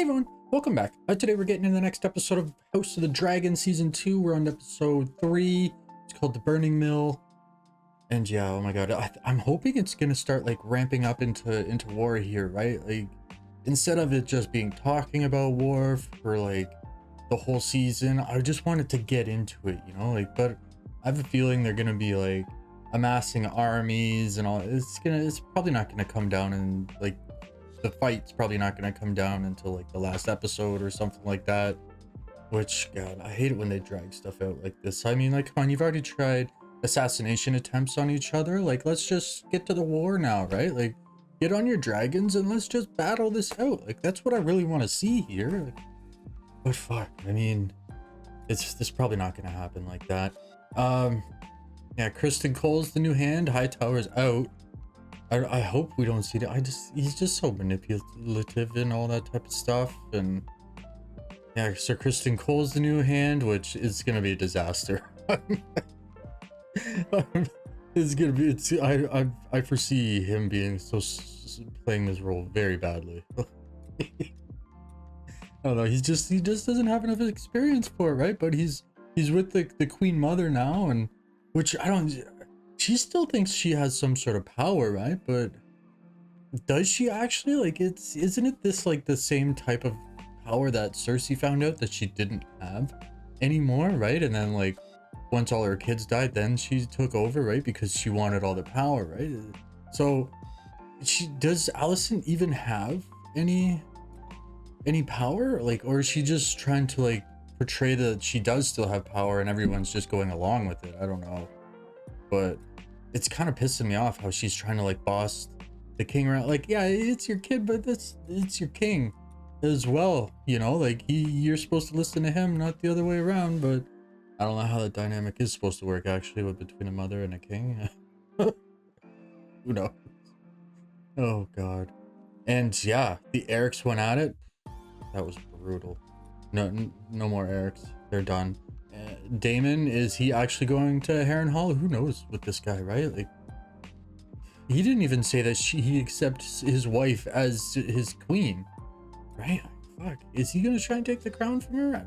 Hey everyone, welcome back. Today we're getting in the next episode of House of the Dragon Season 2. We're on episode 3. It's called The Burning Mill. And yeah, oh my god, I'm hoping it's gonna start like ramping up into war here, right? Like, instead of it just being talking about war for like the whole season, I just wanted to get into it, you know? Like, but I have a feeling they're gonna be like amassing armies and all. It's probably not gonna come down and like the fight's probably not going to come down until like the last episode or something like that, which god, I hate it when they drag stuff out like this. I mean, like, come on, you've already tried assassination attempts on each other, like let's just get to the war now, right? Like, get on your dragons and let's just battle this out. Like, that's what I really want to see here. Like, but fuck, I mean, this probably not going to happen like that. Yeah, Kristen Cole's the new hand. Hightower's out. I hope we don't see that. He's just so manipulative and all that type of stuff. And yeah, Sir Kristen Cole's the new hand, which is gonna be a disaster. It's gonna be. I foresee him being playing this role very badly. I don't know. He just doesn't have enough experience for it, right? But he's with the Queen Mother now, and which I don't. She still thinks she has some sort of power, right? But does she actually? Like, isn't it this like the same type of power that Cersei found out that she didn't have anymore, right? And then like once all her kids died, then she took over, right? Because she wanted all the power, right? So does Alicent even have any power? Like, or is she just trying to like portray that she does still have power and everyone's just going along with it? I don't know. But it's kind of pissing me off how she's trying to like boss the king around. Like, yeah, it's your kid, but it's your king as well, you know? Like, you're supposed to listen to him, not the other way around. But I don't know how the dynamic is supposed to work actually with between a mother and a king. Who knows? Oh god. And yeah, the Erics went at it. That was brutal. No more Erics. They're done. Damon, is he actually going to Harrenhal? Who knows with this guy, right? Like, he didn't even say that he accepts his wife as his queen, right? Fuck, is he gonna try and take the crown from her? I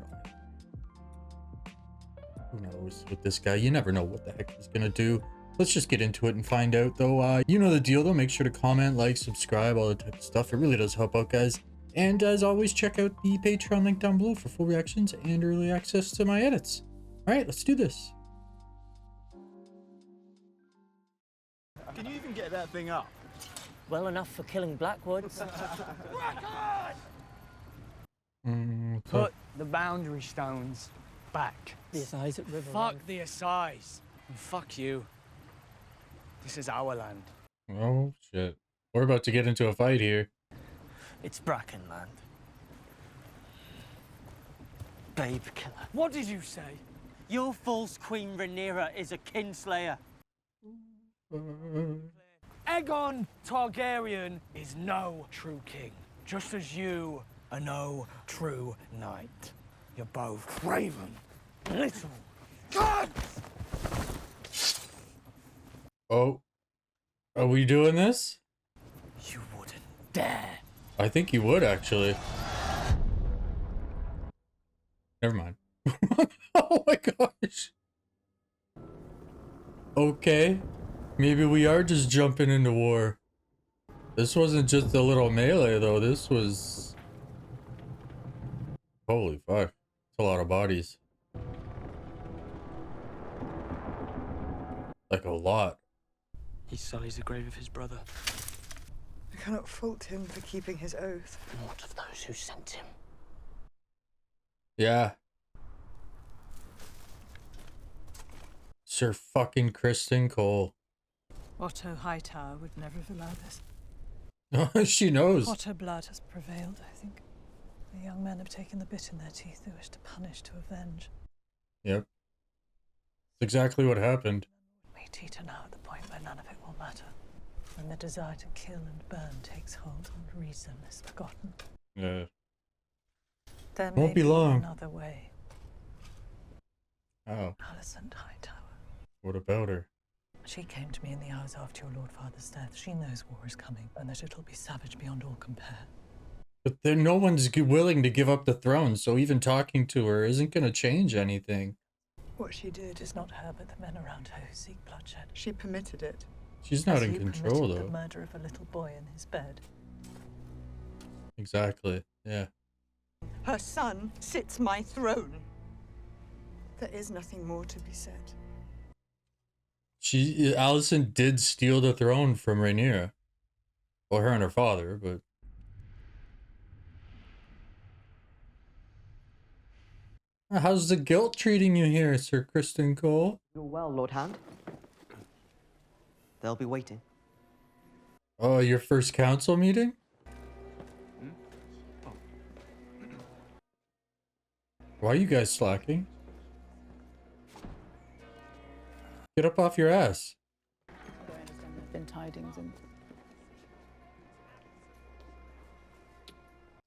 don't know. Who knows with this guy? You never know what the heck he's gonna do. Let's just get into it and find out, though. You know the deal, though. Make sure to comment, like, subscribe, all that type of stuff. It really does help out, guys. And as always, check out the Patreon link down below for full reactions and early access to my edits. All right, let's do this. Can you even get that thing up? Well enough for killing Blackwoods. Put the boundary stones back. The Assize at River. Fuck the Assize. And fuck you. This is our land. Oh, shit. We're about to get into a fight here. It's Brackenland. Babe killer. What did you say? Your false Queen Rhaenyra is a kinslayer. Aegon Targaryen is no true king. Just as you are no true knight. You're both craven, little gods! Oh. Are we doing this? You wouldn't dare. I think you would, actually. Never mind. Oh my gosh. Okay. Maybe we are just jumping into war. This wasn't just a little melee, though. This was... Holy fuck. It's a lot of bodies. Like, a lot. He sullies the grave of his brother. I cannot fault him for keeping his oath. Not of those who sent him. Yeah. Sir fucking Kristen Cole. Otto Hightower would never have allowed this. Oh, she knows. Otter blood has prevailed, I think. The young men have taken the bit in their teeth they wish to punish, to avenge. Yep. That's exactly what happened. We teeter now at the point where none of it will matter. When the desire to kill and burn takes hold and reason is forgotten. Yeah. There Won't may be long. Another way. Oh. Alicent Hightower. What about her? She came to me in the hours after your Lord Father's death. She knows war is coming and that it'll be savage beyond all compare. But then no one's willing to give up the throne, so even talking to her isn't going to change anything. What she did is not her, but the men around her who seek bloodshed. She permitted it. She's not As in you control, permitted though. the murder of a little boy in his bed. Exactly, yeah. Her son sits my throne. There is nothing more to be said. Alicent did steal the throne from Rhaenyra. Well, her and her father, but... How's the guilt treating you here, Sir Kristen Cole? You're well, Lord Hand. They'll be waiting. Oh, your first council meeting? Why are you guys slacking? Get up off your ass. I understand there have been tidings and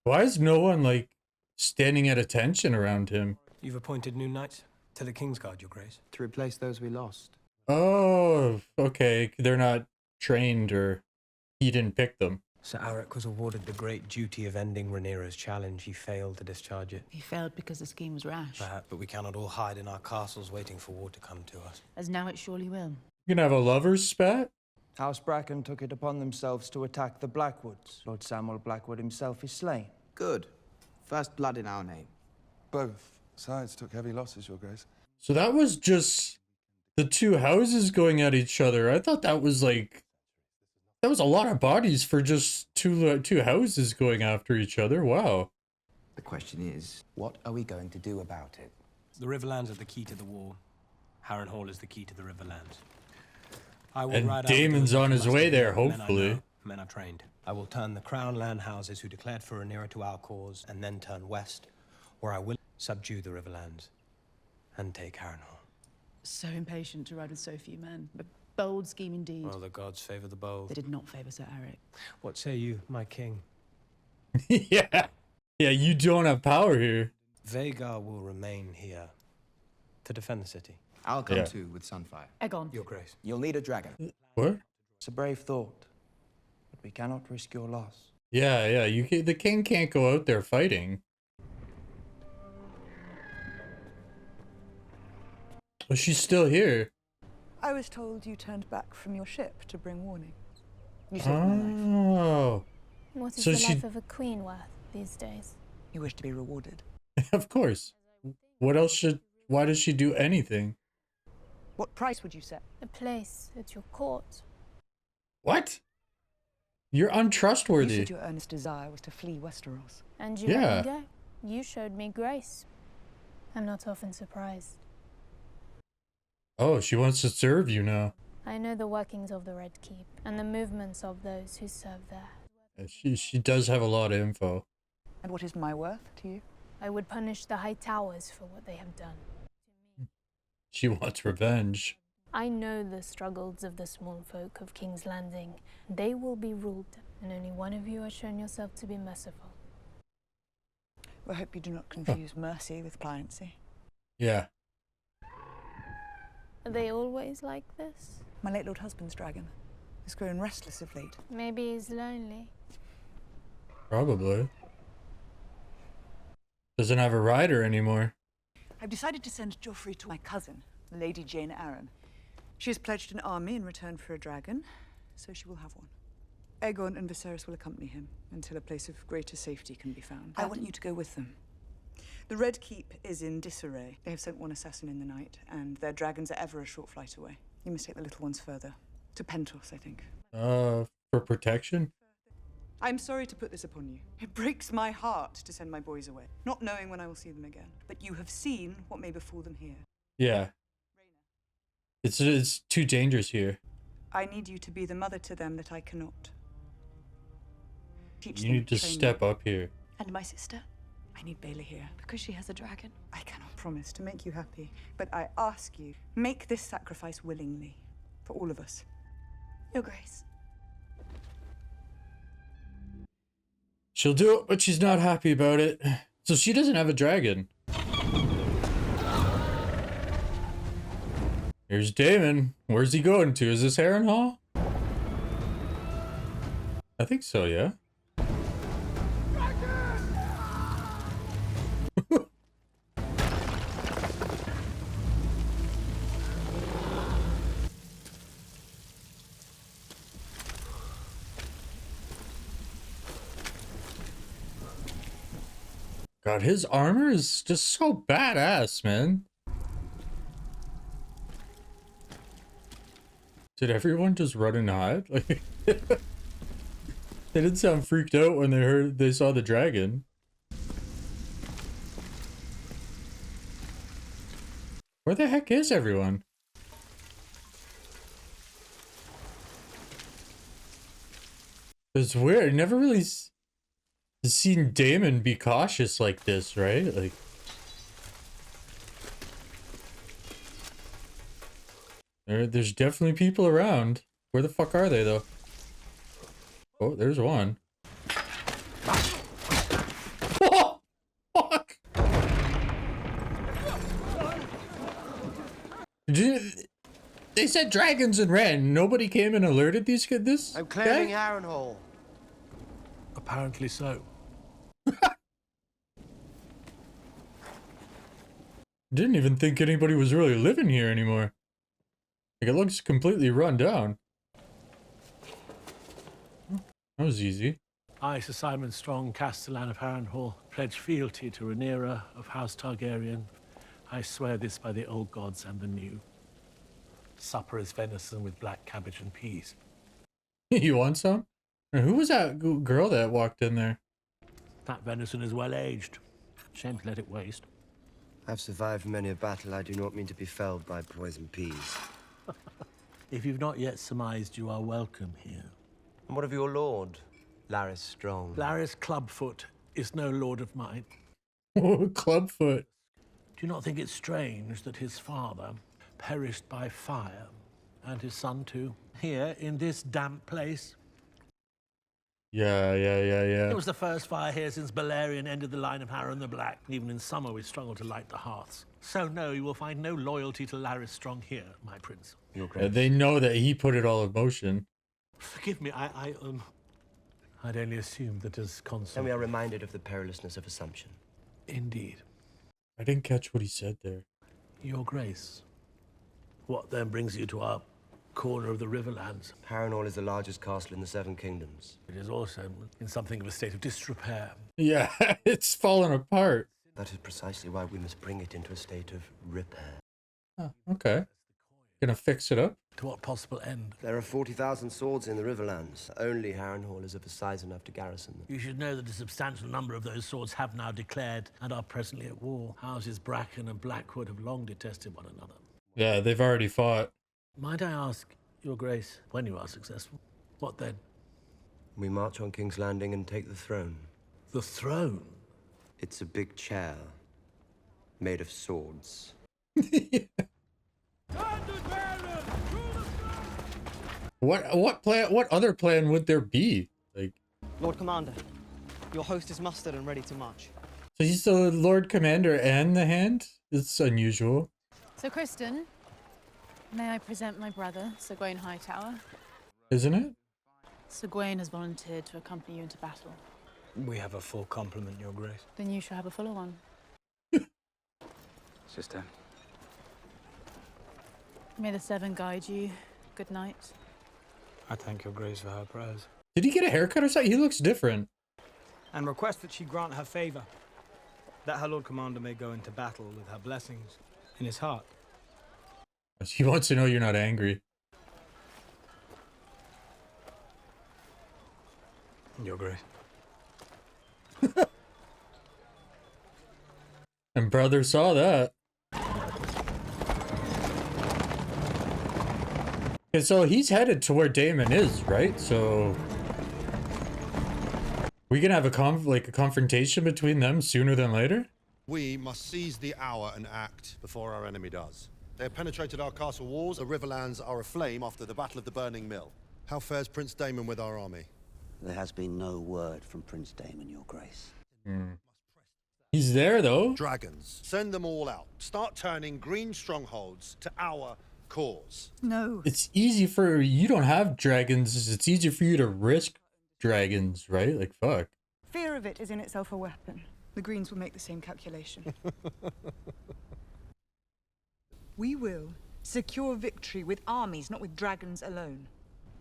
Why is no one, like, standing at attention around him? You've appointed new knights to the Kingsguard, Your Grace. To replace those we lost. Oh, okay. They're not trained, or he didn't pick them. Sir Arik was awarded the great duty of ending Rhaenyra's challenge. He failed to discharge it. he failed because the scheme was rash. Perhaps, but we cannot all hide in our castles waiting for war to come to us. As now it surely will. You can have a lover's spat? House Bracken took it upon themselves to attack the Blackwoods. Lord Samuel Blackwood himself is slain. Good. First blood in our name. Both sides took heavy losses, Your Grace. So that was just the two houses going at each other. I thought that was like... That was a lot of bodies for just two houses going after each other. Wow. The question is, what are we going to do about it? The Riverlands are the key to the war. Harrenhal is the key to the Riverlands. I will And ride out Daemon's the on his way there, men I hopefully. know, men are trained. I will turn the crown land houses who declared for Rhaenyra to our cause, and then turn west, where I will subdue the Riverlands and take Harrenhal. So impatient to ride with so few men. A bold scheme indeed. Well, the gods favor the bold. They did not favour Sir Arik. What say you, my king? Yeah. Yeah, you don't have power here. Vhagar will remain here to defend the city. I'll come Yeah. too with Sunfire. Aegon. Your Grace. You'll need a dragon. What? It's a brave thought, but we cannot risk your loss. Yeah, the king can't go out there fighting. Oh, she's still here. I was told you turned back from your ship to bring warning. You saved my life. Oh. What is So the she- life of a queen worth these days? You wish to be rewarded. Of course. What else should... Why does she do anything? What price would you set? A place at your court. What? You're You untrustworthy. said your earnest desire was to flee Westeros. And you Yeah. let me go. You showed me grace. I'm not often surprised. Oh, she wants to serve you now. I know the workings of the Red Keep and the movements of those who serve there. She does have a lot of info. And what is my worth to you? I would punish the High Towers for what they have done. She wants revenge. I know the struggles of the small folk of King's Landing. They will be ruled, and only one of you has shown yourself to be merciful. I hope you do not confuse mercy with pliancy. Yeah. Are they always like this? My late lord husband's dragon has grown restless of late. Maybe he's lonely. Probably. Doesn't have a rider anymore. I've decided to send Joffrey to my cousin, Lady Jane Arryn. She has pledged an army in return for a dragon, so she will have one. Aegon and Viserys will accompany him until a place of greater safety can be found. I want you to go with them. The Red Keep is in disarray. They have sent one assassin in the night, and their dragons are ever a short flight away. You must take the little ones further. To Pentos, I think. For protection? I'm sorry to put this upon you. It breaks my heart to send my boys away, not knowing when I will see them again. But you have seen what may befall them here. Yeah. It's too dangerous here. I need you to be the mother to them that I cannot. Teach You them, need to train step them. up here. And my sister? I need Baela here. Because she has a dragon. I cannot promise to make you happy, but I ask you, make this sacrifice willingly. For all of us. Your Grace. She'll do it, but she's not happy about it. So she doesn't have a dragon. Here's Daemon. Where's he going to? Is this Harrenhal? I think so, yeah. God, his armor is just so badass, man. Did everyone just run and hide? Like, they didn't sound freaked out when they saw the dragon. Where the heck is everyone? It's weird. I never really seen Damon be cautious like this, right? Like, there's definitely people around. Where the fuck are they, though? Oh, there's one. Oh, fuck! They said dragons and ran. Nobody came and alerted this I'm claiming guy? Harrenhal. Apparently so. Didn't even think anybody was really living here anymore. Like, it looks completely run down. That was easy. I, Sir Simon Strong, Castellan of Harrenhal, pledge fealty to Rhaenyra of House Targaryen. I swear this by the old gods and the new. Supper is venison with black cabbage and peas. You want some? And who was that girl that walked in there? That venison is well aged. Shame to let it waste. I've survived many a battle. I do not mean to be felled by poison peas. If you've not yet surmised, you are welcome here. And what of your lord, Larys Strong? Larys Clubfoot is no lord of mine. Clubfoot. Do you not think it strange that his father perished by fire, and his son too, here in this damp place? Yeah. It was the first fire here since Balerion ended the line of Harren the Black. Even in summer, we struggle to light the hearths. So no, you will find no loyalty to Larys Strong here, my prince. They know that he put it all in motion. Forgive me, I'd only assumed that as consul. And we are reminded of the perilousness of assumption. Indeed. I didn't catch what he said there. Your Grace. What then brings you to our corner of the Riverlands? Harrenhal is the largest castle in the Seven Kingdoms. It is also in something of a state of disrepair. Yeah, it's falling apart. That is precisely why we must bring it into a state of repair. Oh, okay. Gonna fix it up? To what possible end? There are 40,000 swords in the Riverlands. Only Harrenhal is of a size enough to garrison them. You should know that a substantial number of those swords have now declared and are presently at war. Houses Bracken and Blackwood have long detested one another. Yeah, they've already fought. Might I ask, Your Grace, when you are successful, what then? We march on King's Landing and take the throne. The throne? It's a big chair made of swords. What other plan would there be? Like, Lord Commander, your host is mustered and ready to march. so he's the Lord Commander and the Hand? It's unusual. So, Kristen, may I present my brother, Sir Gawain Hightower? Isn't it? Sir Gawain has volunteered to accompany you into battle. We have a full complement, Your Grace. Then you shall have a fuller one. Sister. May the Seven guide you. Good night. I thank Your Grace for her prayers. Did he get a haircut or something? He looks different. And request that she grant her favor, that her Lord Commander may go into battle with her blessings in his heart. He wants to know you're not angry. Your Grace. And brother saw that. Okay, so he's headed to where Damon is, right? So we gonna have a confrontation between them sooner than later? We must seize the hour and act before our enemy does. They have penetrated our castle walls. The Riverlands are aflame after the Battle of the Burning Mill. How fares Prince Daemon with our army? There has been no word from Prince Daemon, Your Grace. He's there, though. Dragons. Send them all out. Start turning green strongholds to our cause. No. It's easy for you don't have dragons. It's easy for you to risk dragons, right? Like, fuck. Fear of it is in itself a weapon. The Greens will make the same calculation. We will secure victory with armies, not with dragons alone.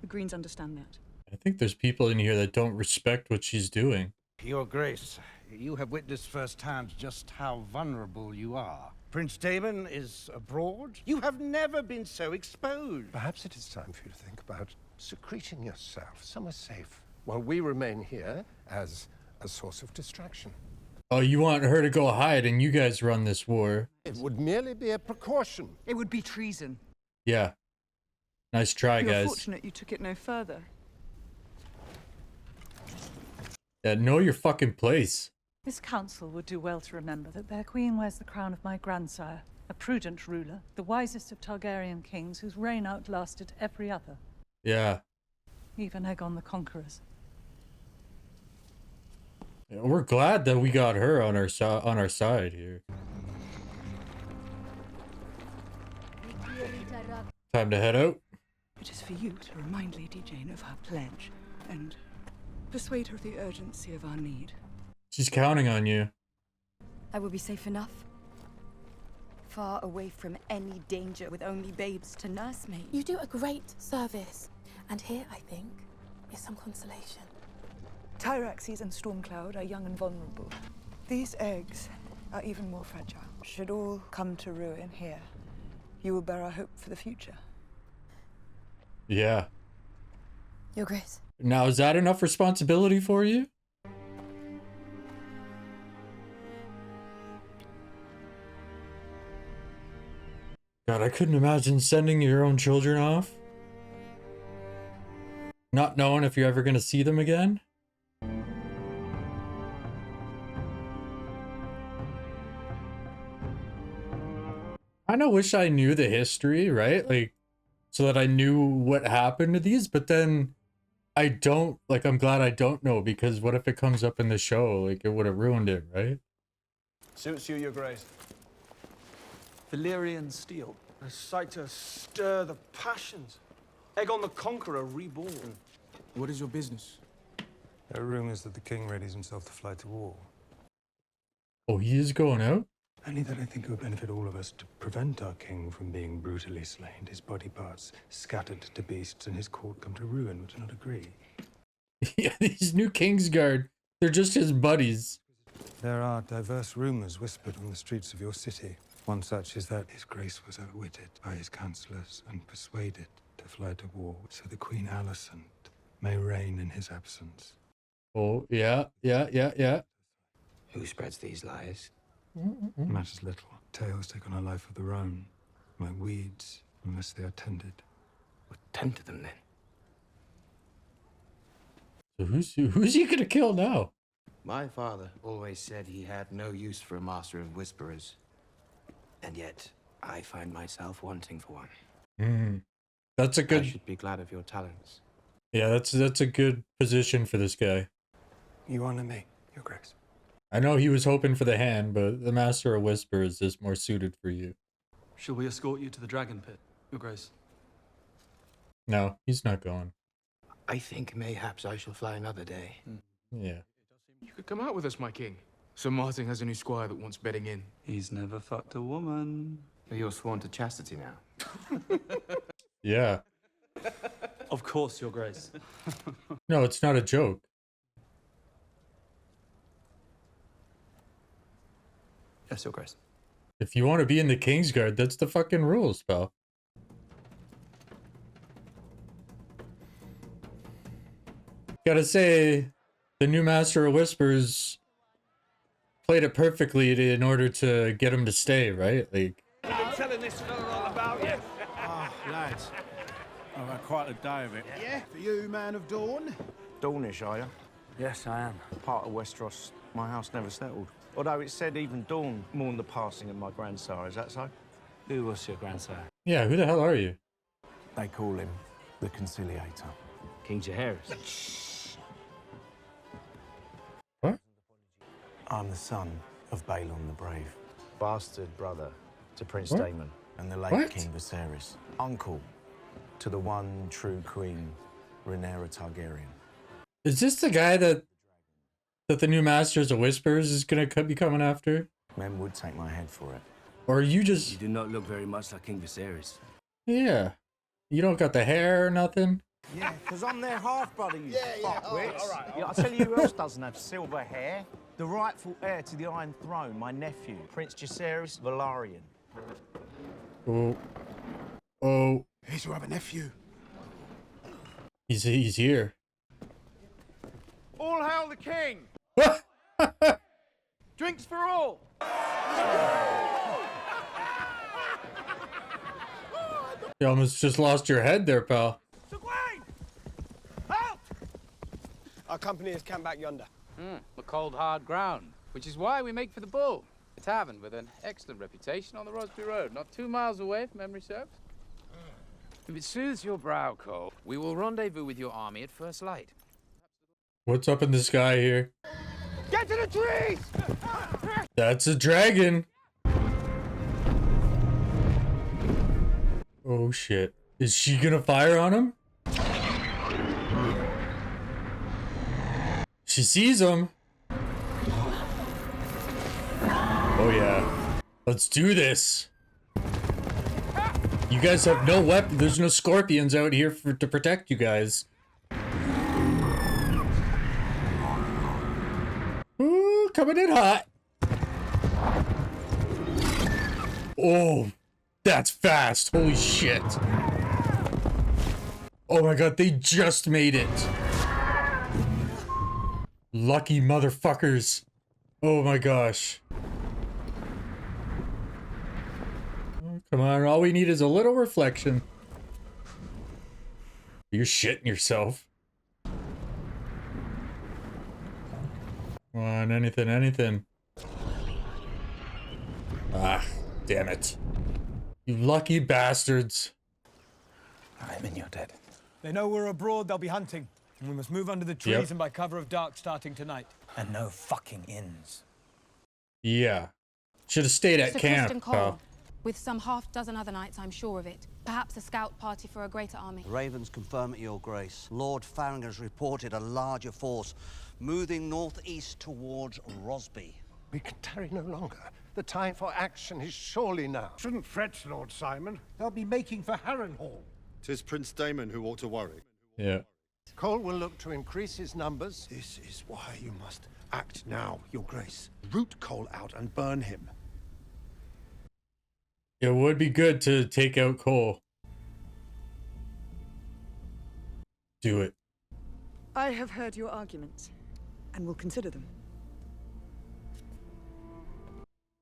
The Greens understand that. I think there's people in here that don't respect what she's doing. Your Grace, you have witnessed firsthand just how vulnerable you are. Prince Daemon is abroad. You have never been so exposed. Perhaps it is time for you to think about secreting yourself somewhere safe, while we remain here as a source of distraction. Oh, you want her to go hide and you guys run this war? It would merely be a precaution. It would be treason. Yeah. Nice try, You're guys. fortunate you took it no further. Yeah, know your fucking place. This council would do well to remember that their queen wears the crown of my grandsire, a prudent ruler, the wisest of Targaryen kings whose reign outlasted every other, Yeah. even Aegon the Conqueror's. Yeah, we're glad that we got her on our side here. Time to head out. It is for you to remind Lady Jane of her pledge and persuade her of the urgency of our need. She's counting on you. I will be safe enough. Far away from any danger with only babes to nurse me. You do a great service. And here, I think, is some consolation. Tyraxes and Stormcloud are young and vulnerable. These eggs are even more fragile. Should all come to ruin here, you will bear our hope for the future. Yeah. Your Grace. Now, is that enough responsibility for you? God, I couldn't imagine sending your own children off. Not knowing if you're ever going to see them again. I kinda wish I knew the history, right? Like, so that I knew what happened to these, but then I don't, like, I'm glad I don't know, because what if it comes up in the show? Like, it would have ruined it, right? Suits you, Your Grace. Valyrian steel. A sight to stir the passions. Aegon the Conqueror reborn. What is your business? There are rumors that the king readies himself to fly to war. Oh, he is going out? Only that I think it would benefit all of us to prevent our king from being brutally slain, his body parts scattered to beasts, and his court come to ruin. Would you not agree? Yeah, these new Kingsguard, they're just his buddies. There are diverse rumors whispered on the streets of your city. One such is that his grace was outwitted by his councillors and persuaded to fly to war, so the Queen Alicent may reign in his absence. Oh, yeah. Who spreads these lies? Matters little. Tales take on a life of their own, like weeds, unless they are tended. We'll tend to them then. So who's he gonna kill now? My father always said he had no use for a master of whisperers. And yet, I find myself wanting for one. That's a good... I should be glad of your talents. Yeah, that's a good position for this guy. You honor me, Your Grace. I know he was hoping for the hand, but the Master of Whispers is more suited for you. Shall we escort you to the Dragon Pit, Your Grace? No, he's not going. I think mayhaps I shall fly another day. Yeah. You could come out with us, my king. Sir Martin has a new squire that wants bedding in. He's never fucked a woman. You're sworn to chastity now. Yeah. Of course, Your Grace. No, it's not a joke. Yes, Your Grace. If you want to be in the Kingsguard, that's the fucking rules, pal. Gotta say, the new Master of Whispers played it perfectly in order to get him to stay, right? Like, I've been telling this fella all about you. Ah, lads. I've had quite a day of it. Yeah? For you, man of Dawn? Dornish, are you? Yes, I am. Part of Westeros my house never settled. Although it said even Dawn mourned the passing of my grandsire. Is that so? Who was your grandsire? yeah, who the hell are you? They call him the Conciliator. King Jaehaerys. What? I'm the son of Balon the Brave. Bastard brother to Prince What? Daemon. And the late What? King Viserys. Uncle to the one true queen, Rhaenyra Targaryen. Is this the guy that That the new Masters of Whispers is gonna be coming after? Men would take my head for it. Or you just... You do not look very much like King Viserys. Yeah. You don't got the hair or nothing? Yeah, because I'm their half-brother, you fuckwits. all right. Yeah, I'll tell you who else doesn't have silver hair. The rightful heir to the Iron Throne, my nephew, Prince Jacaerys Velaryon. Oh. Oh. Here's your other nephew. He's here. All hail the king! Drinks for all! You almost just lost your head there, pal. Our company is camped back yonder. The cold, hard ground, which is why we make for the Bull, a tavern with an excellent reputation on the Rosby Road, not 2 miles away, if memory serves. If it soothes your brow, Cole, we will rendezvous with your army at first light. What's up in the sky here? Get to the trees! That's a dragon. Oh shit. Is she gonna fire on him? She sees him. Oh yeah. Let's do this. You guys have no weapon. There's no scorpions out here to protect you guys. Ooh, coming in hot. Oh, that's fast. Holy shit. Oh my god, they just made it. Lucky motherfuckers. Oh my gosh. Oh, come on, all we need is a little reflection. You're shitting yourself. Come on, anything. Ah, damn it. You lucky bastards. I'm in your dead. They know we're abroad, they'll be hunting. And we must move under the trees and by cover of dark starting tonight. And no fucking inns. Yeah. Should have stayed at Sir camp. Criston Cole, with some half-dozen other knights, I'm sure of it. Perhaps a scout party for a greater army. The Ravens confirm it, Your Grace. Lord Farringer's reported a larger force moving northeast towards Rosby. We can tarry no longer. The time for action is surely now. Shouldn't fret, Lord Simon. They'll be making for Harrenhal. 'Tis Prince Daemon who ought to worry. Yeah. Cole will look to increase his numbers. This is why you must act now, Your Grace. Root Cole out and burn him. It would be good to take out Cole. Do it. I have heard your arguments, and will consider them.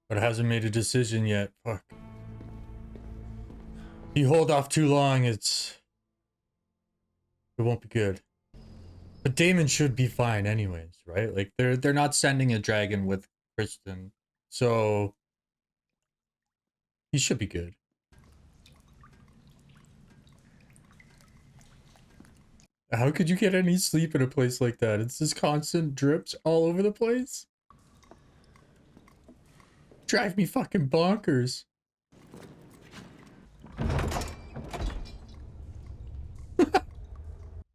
But hasn't made a decision yet. Fuck. If you hold off too long, it won't be good. But Daemon should be fine anyways, right? Like they're not sending a dragon with Criston. So he should be good. How could you get any sleep in a place like that? It's just constant drips all over the place. Drive me fucking bonkers.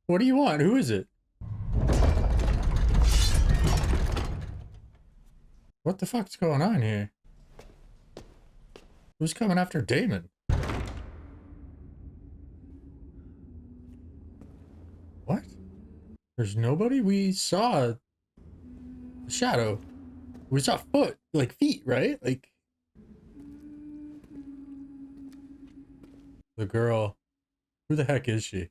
What do you want? Who is it? What the fuck's going on here? Who's coming after Daemon? What? There's nobody? We saw a shadow. We saw foot, like feet, right? Like the girl. Who the heck is she?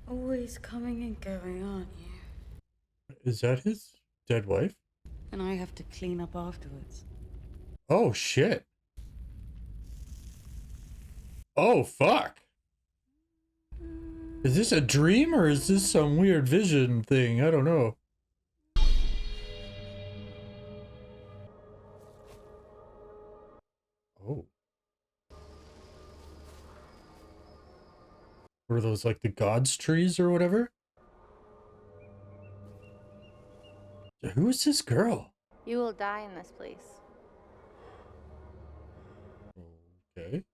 Always coming and going, aren't you? Is that his dead wife? And I have to clean up afterwards. Oh shit. Oh fuck. Is this a dream or is this some weird vision thing? I don't know. Oh. What are those, like the gods trees or whatever? Who is this girl? You will die in this place. Okay.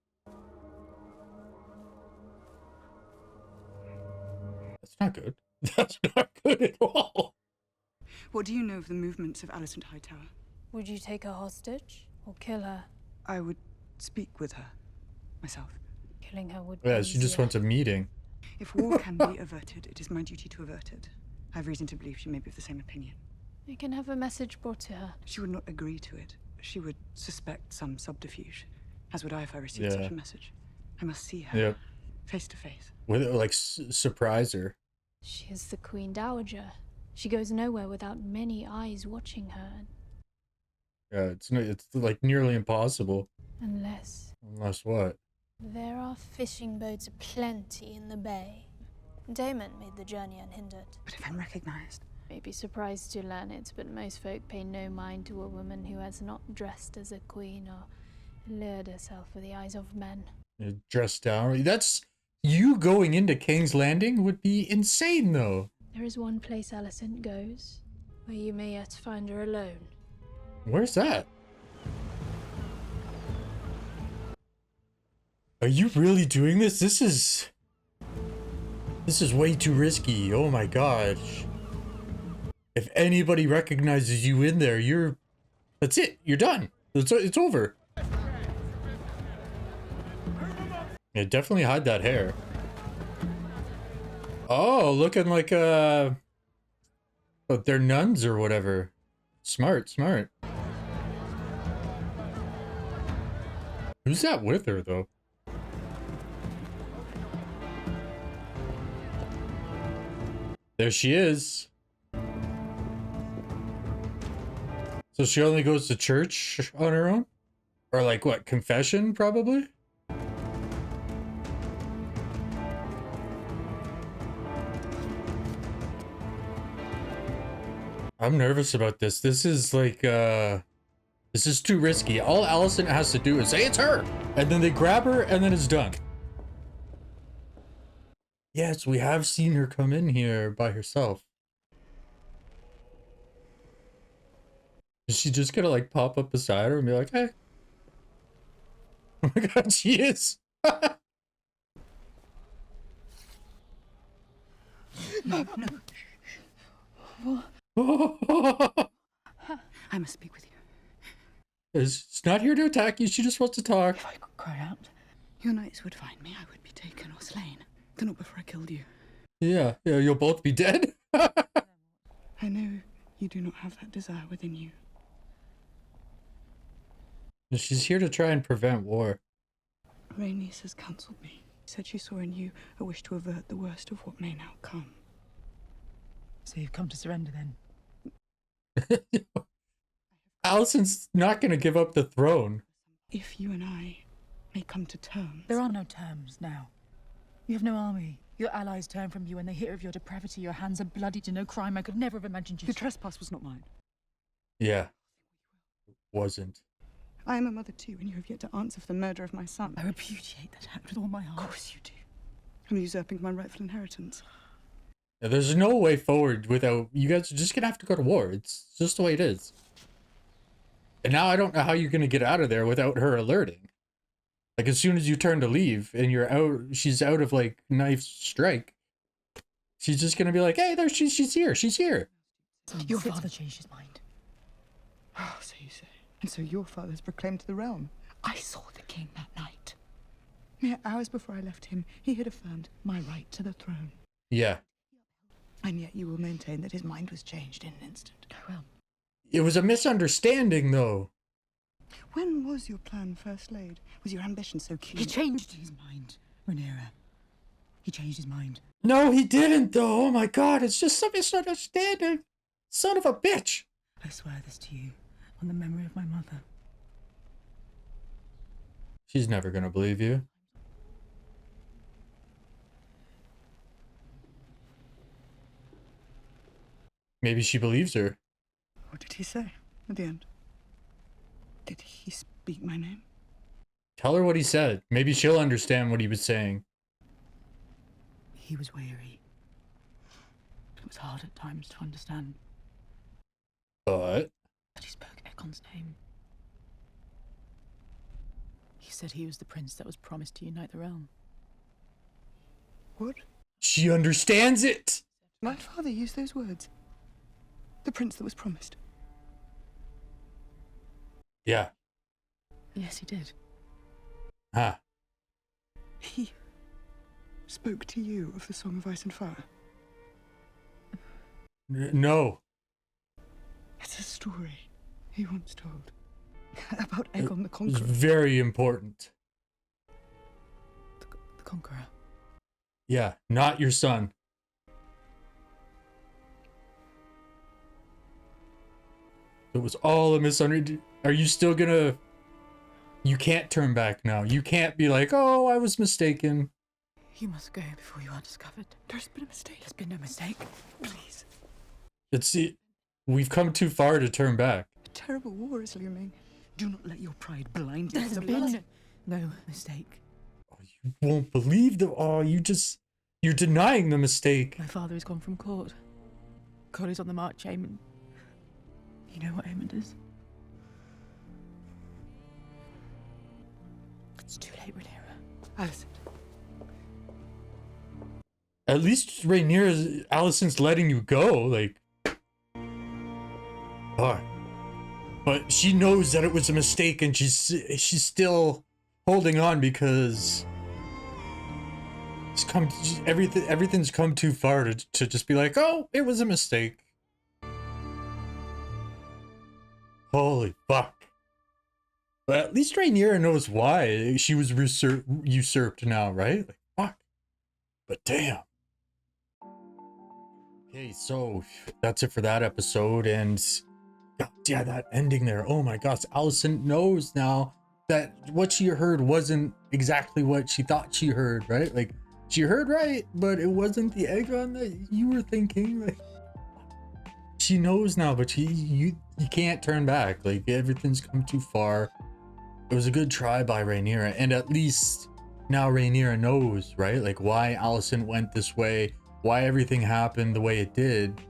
It's not good. That's not good at all. What do you know of the movements of Alicent Hightower? Would you take her hostage or kill her? I would speak with her, myself. Killing her would be Yeah, she just easier. wants a meeting. If war can be averted, it is my duty to avert it. I have reason to believe she may be of the same opinion. You can have a message brought to her. She would not agree to it. She would suspect some subterfuge, as would I if I received such a message. I must see her, Yep. face to face. With like surprise her. She is the Queen Dowager. She goes nowhere without many eyes watching her. Yeah, it's like nearly impossible. Unless what? there are fishing boats aplenty in the bay. Damon made the journey unhindered. But if I'm recognized? May be surprised to learn it, but most folk pay no mind to a woman who has not dressed as a queen or lured herself with the eyes of men. You're dressed down. That's you going into King's Landing would be insane, though. There is one place Alicent goes, where you may yet find her alone. Where's that? Are you really doing this? This is way too risky. Oh my gosh. If anybody recognizes you in there, that's it. You're done. It's over. Yeah, definitely hide that hair. Oh, looking like oh, they're nuns or whatever. Smart. Who's that with her though? There she is. So she only goes to church on her own? Or like what, confession probably? I'm nervous about this. This is like, this is too risky. All Alicent has to do is say it's her! And then they grab her and then it's done. Yes, we have seen her come in here by herself. Is she just gonna like pop up beside her and be like, hey? Oh my god, she is! No. I must speak with you. She's not here to attack you, she just wants to talk. If I could cry out, your knights would find me. I would be taken or slain. Though not before I killed you. Yeah, you'll both be dead. I know you do not have that desire within you. She's here to try and prevent war. Rhaenys has counseled me. Said she saw in you a wish to avert the worst of what may now come. So you've come to surrender then? Alicent's not gonna give up the throne. If you and I may come to terms. There are no terms now. You have no army. Your allies turn from you and they hear of your depravity. Your hands are bloody to no crime. I could never have imagined you. The trespass was not mine. Yeah. It wasn't. I am a mother too, and you have yet to answer for the murder of my son. I repudiate that act with all my heart. Of course you do. I'm usurping my rightful inheritance. Yeah, there's no way forward without... You guys are just gonna have to go to war. It's just the way it is. And now I don't know how you're gonna get out of there without her alerting. Like, as soon as you turn to leave and you're out... She's out of, like, knife strike. She's just gonna be like, hey, there, she's here. She's here. Your father changed his mind. Oh, so you say. And so your father has proclaimed to the realm. I saw the king that night. Mere hours before I left him, he had affirmed my right to the throne. Yeah. And yet you will maintain that his mind was changed in an instant. I will. It was a misunderstanding, though. When was your plan first laid? Was your ambition so keen? He changed his mind, Rhaenyra. He changed his mind. No, he didn't, though. Oh my god, it's just some misunderstanding. Son of a bitch. I swear this to you, on the memory of my mother. She's never gonna believe you. Maybe she believes her. What did he say at the end? Did he speak my name? Tell her what he said. Maybe she'll understand what he was saying. He was weary. It was hard at times to understand. But he spoke Aegon's name. He said he was the prince that was promised to unite the realm. What? She understands it. My father used those words. The prince that was promised. Yeah. Yes, he did. Huh. He spoke to you of the Song of Ice and Fire. No. It's a story he once told about Aegon the It's Conqueror. very important. The Conqueror. Yeah, not your son. It was all a misunderstanding. Are you still gonna... You can't turn back now. You can't be like, oh, I was mistaken. You must go before you are discovered. There's been a mistake. There's been no mistake. Please. We've come too far to turn back. A terrible war is looming. Do not let your pride blind you. There's been no mistake. You won't believe the... Oh, you're denying the mistake. My father has gone from court. God is on the march, Aemon. You know what Aemon is? It's too late, Rhaenyra. Alicent. At least Alicent's letting you go, like... Oh. But she knows that it was a mistake and she's still holding on because... everything's come too far to just be like, oh, it was a mistake. Holy fuck. But at least Rhaenyra knows why she was usurped now, right? Like, fuck. But damn. Okay, so that's it for that episode, and yeah, that ending there. Oh my gosh, Alicent knows now that what she heard wasn't exactly what she thought she heard, right? Like, she heard right, but it wasn't the Aegon that you were thinking. Like, she knows now, but you can't turn back. Like, everything's come too far. It was a good try by Rhaenyra, and at least now Rhaenyra knows, right? Like, why Alicent went this way, why everything happened the way it did,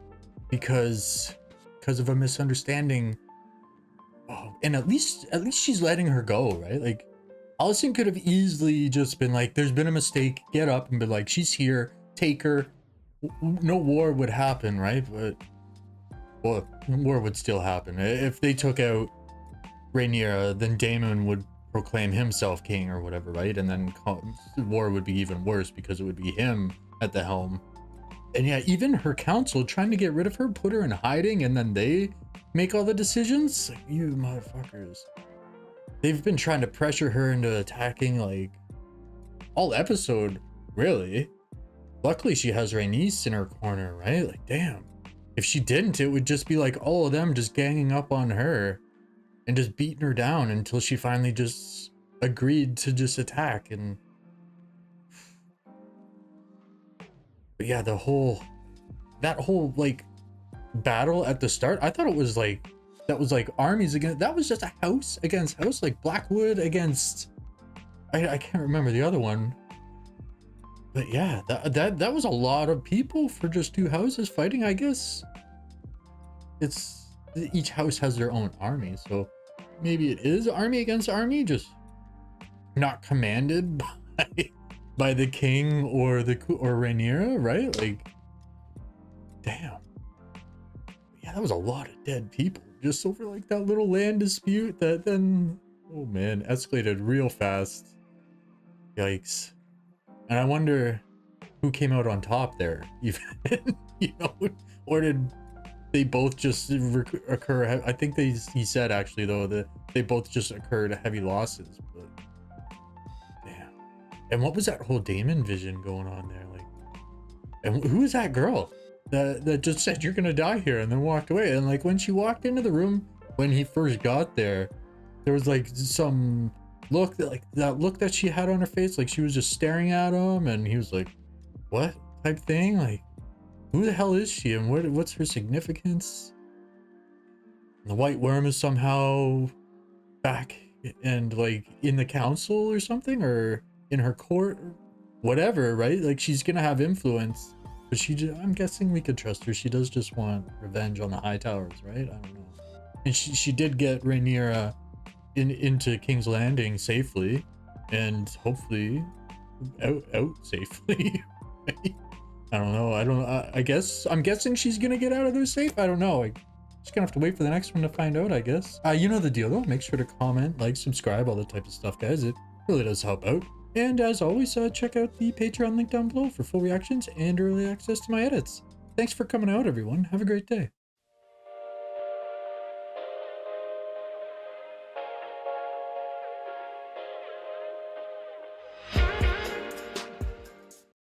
because of a misunderstanding. Oh, and at least she's letting her go, right? Like, Alicent could have easily just been like, there's been a mistake, get up and be like, she's here, take her. No war would happen, right? But, well, war would still happen. If they took out Rhaenyra, then Daemon would proclaim himself king or whatever, right? And then war would be even worse because it would be him at the helm. And yeah, even her council trying to get rid of her, put her in hiding, and then they make all the decisions. Like, you motherfuckers. They've been trying to pressure her into attacking, like, all episode, really. Luckily, she has Rhaenys in her corner, right? Like, damn. If she didn't, it would just be like all of them just ganging up on her and just beating her down until she finally just agreed to just attack. And but yeah, that whole like battle at the start, I thought it was like, that was like armies against, that was just a house against house, like Blackwood against, I can't remember the other one. But yeah, that was a lot of people for just two houses fighting. I guess it's, each house has their own army, so maybe it is army against army, just not commanded by the king or Rhaenyra, right? Like, damn. Yeah, that was a lot of dead people just over like that little land dispute that then, oh man, escalated real fast. Yikes. And I wonder who came out on top there, even, you know, or did they both just occur? I think he said actually though that they both just occurred heavy losses. But damn. And what was that whole Daemon vision going on there? Like, and who is that girl that just said you're gonna die here and then walked away? And like when she walked into the room when he first got there, there was like some look that, like that look that she had on her face, like she was just staring at him, and he was like, what type thing? Like, who the hell is she and what's her significance? And the White Worm is somehow back and like in the council or something, or in her court, or whatever, right? Like, she's gonna have influence, but I'm guessing we could trust her. She does just want revenge on the High Towers, right? I don't know. And she did get Rhaenyra into King's Landing safely, and hopefully out safely, right? I don't know. I guess, I'm guessing she's gonna get out of there safe. I don't know. Just gonna have to wait for the next one to find out, I guess. You know the deal though. Make sure to comment, like, subscribe, all that type of stuff, guys. It really does help out. And as always, check out the Patreon link down below for full reactions and early access to my edits. Thanks for coming out, everyone. Have a great day.